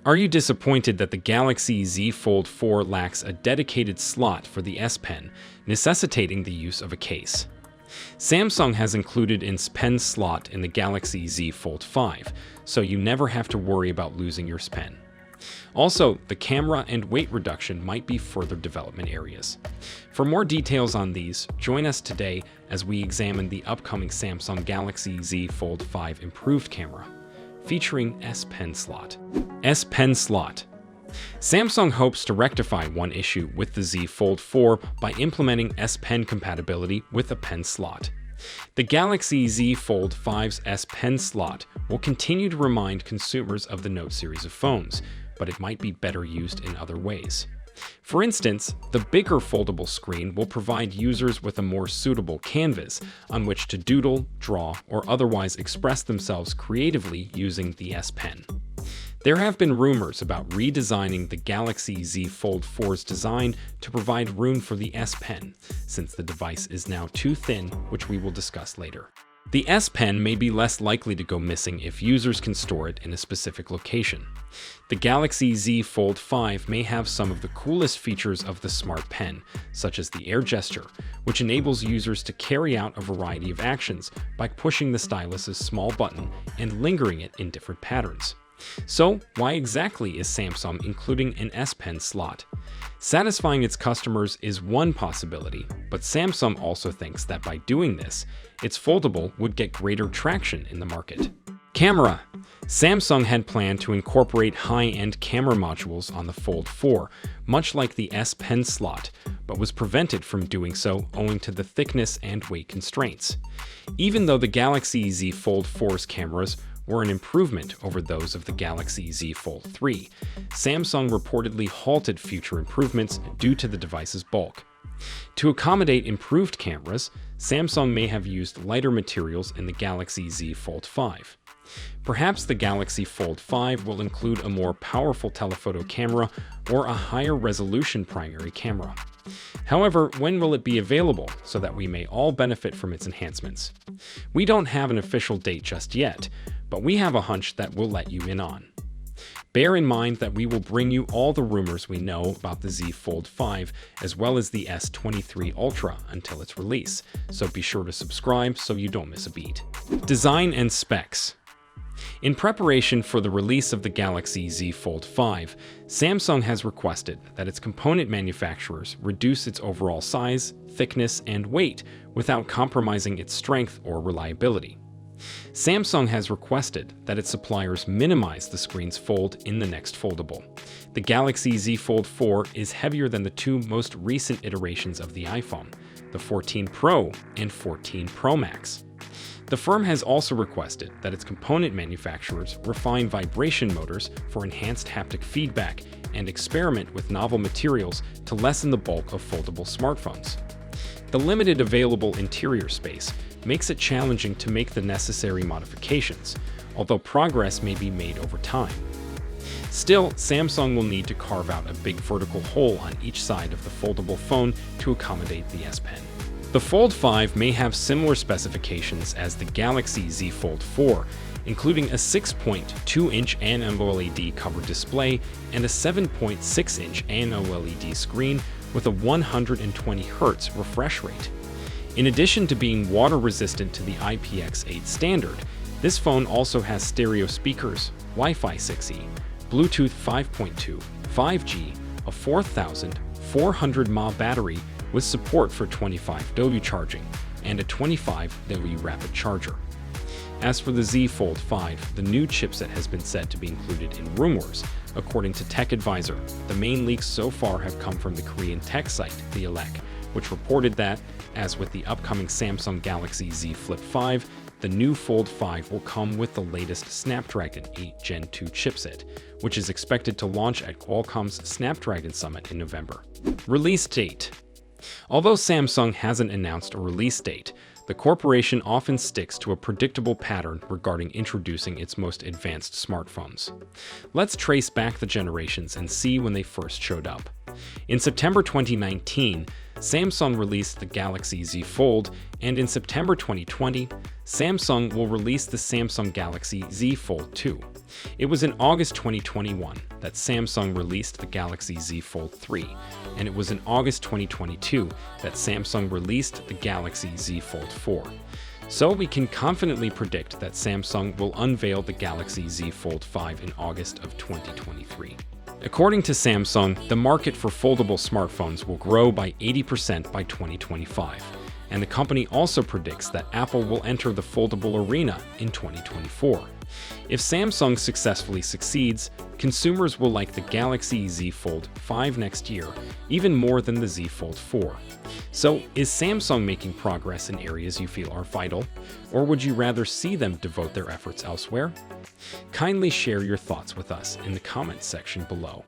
Are you disappointed that the Galaxy Z Fold 4 lacks a dedicated slot for the S Pen, necessitating the use of a case? Samsung has included its pen slot in the Galaxy Z Fold 5, so you never have to worry about losing your pen. Also, the camera and weight reduction might be further development areas. For more details on these, join us today as we examine the upcoming Samsung Galaxy Z Fold 5 improved camera, featuring S Pen slot. S Pen slot. Samsung hopes to rectify one issue with the Z Fold 4 by implementing S Pen compatibility with a pen slot. The Galaxy Z Fold 5's S Pen slot will continue to remind consumers of the Note series of phones, but it might be better used in other ways. For instance, the bigger foldable screen will provide users with a more suitable canvas on which to doodle, draw, or otherwise express themselves creatively using the S Pen. There have been rumors about redesigning the Galaxy Z Fold 4's design to provide room for the S Pen, since the device is now too thin, which we will discuss later. The S Pen may be less likely to go missing if users can store it in a specific location. The Galaxy Z Fold 5 may have some of the coolest features of the Smart Pen, such as the air gesture, which enables users to carry out a variety of actions by pushing the stylus's small button and lingering it in different patterns. So, why exactly is Samsung including an S Pen slot? Satisfying its customers is one possibility, but Samsung also thinks that by doing this, its foldable would get greater traction in the market. Camera. Samsung had planned to incorporate high-end camera modules on the Fold 4, much like the S Pen slot, but was prevented from doing so owing to the thickness and weight constraints. Even though the Galaxy Z Fold 4's cameras were an improvement over those of the Galaxy Z Fold 3, Samsung reportedly halted future improvements due to the device's bulk. To accommodate improved cameras, Samsung may have used lighter materials in the Galaxy Z Fold 5. Perhaps the Galaxy Fold 5 will include a more powerful telephoto camera or a higher resolution primary camera. However, when will it be available so that we may all benefit from its enhancements? We don't have an official date just yet, but we have a hunch that we'll let you in on. Bear in mind that we will bring you all the rumors we know about the Z Fold 5 as well as the S23 Ultra until its release, so be sure to subscribe so you don't miss a beat. Design and specs. In preparation for the release of the Galaxy Z Fold 5, Samsung has requested that its component manufacturers reduce its overall size, thickness, and weight without compromising its strength or reliability. Samsung has requested that its suppliers minimize the screen's fold in the next foldable. The Galaxy Z Fold 4 is heavier than the two most recent iterations of the iPhone, the 14 Pro and 14 Pro Max. The firm has also requested that its component manufacturers refine vibration motors for enhanced haptic feedback and experiment with novel materials to lessen the bulk of foldable smartphones. The limited available interior space makes it challenging to make the necessary modifications, although progress may be made over time. Still, Samsung will need to carve out a big vertical hole on each side of the foldable phone to accommodate the S Pen. The Fold 5 may have similar specifications as the Galaxy Z Fold 4, including a 6.2-inch AMOLED covered display and a 7.6-inch AMOLED screen with a 120Hz refresh rate. In addition to being water-resistant to the IPX8 standard, this phone also has stereo speakers, Wi-Fi 6E, Bluetooth 5.2, 5G, a 4,400 mAh battery with support for 25W charging, and a 25W rapid charger. As for the Z Fold 5, the new chipset has been said to be included in rumors. According to Tech Advisor, the main leaks so far have come from the Korean tech site, The Elec, which reported that, as with the upcoming Samsung Galaxy Z Flip 5, the new Fold 5 will come with the latest Snapdragon 8 Gen 2 chipset, which is expected to launch at Qualcomm's Snapdragon Summit in November. Release date. Although Samsung hasn't announced a release date, the corporation often sticks to a predictable pattern regarding introducing its most advanced smartphones. Let's trace back the generations and see when they first showed up. In September 2019, Samsung released the Galaxy Z Fold, and in September 2020, Samsung will release the Samsung Galaxy Z Fold 2. It was in August 2021 that Samsung released the Galaxy Z Fold 3, and it was in August 2022 that Samsung released the Galaxy Z Fold 4. So we can confidently predict that Samsung will unveil the Galaxy Z Fold 5 in August of 2023. According to Samsung, the market for foldable smartphones will grow by 80% by 2025, and the company also predicts that Apple will enter the foldable arena in 2024. If Samsung successfully succeeds, consumers will like the Galaxy Z Fold 5 next year, even more than the Z Fold 4. So, is Samsung making progress in areas you feel are vital, or would you rather see them devote their efforts elsewhere? Kindly share your thoughts with us in the comments section below.